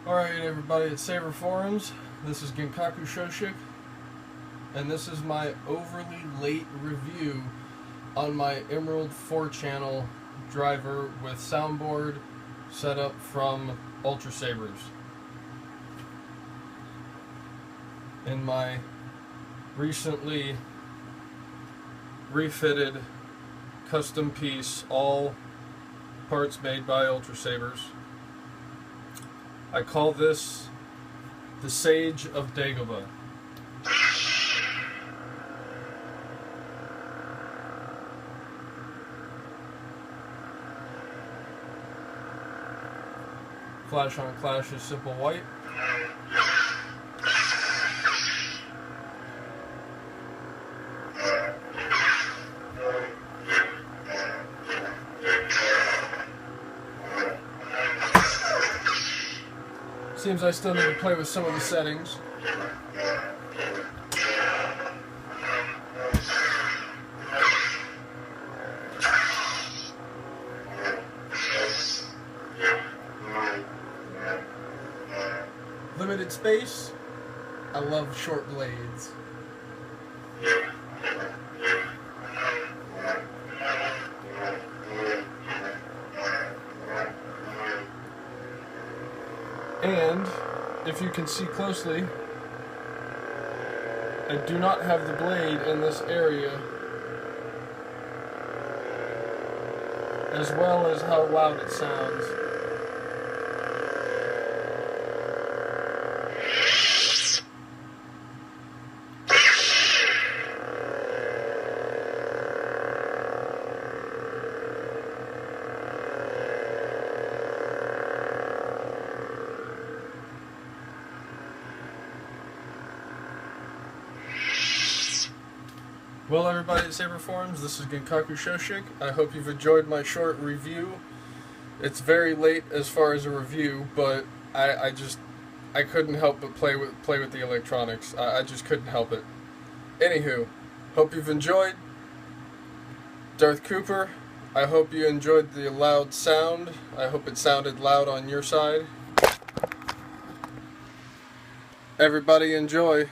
Alright everybody, it's Saber Forums. This is Genkaku Sho-shyk, and this is my overly late review on my Emerald 4channel driver with soundboard set up from ultrasabers. In my recently refitted custom piece, all parts made by ultrasabers. I call this the Sage of Dagobah. Flash on Clash is simple white. Seems I still need to play with some of the settings. Limited space. I love short blades. And if you can see closely, I do not have the blade in this area, as well as how loud it sounds. Well everybody at Saber Forums, this is Genkaku Sho-shyk. I hope you've enjoyed my short review. It's very late as far as a review, but I couldn't help but play with the electronics. I just couldn't help it. Anywho, hope you've enjoyed. Darth Cooper, I hope you enjoyed the loud sound. I hope it sounded loud on your side. Everybody enjoy.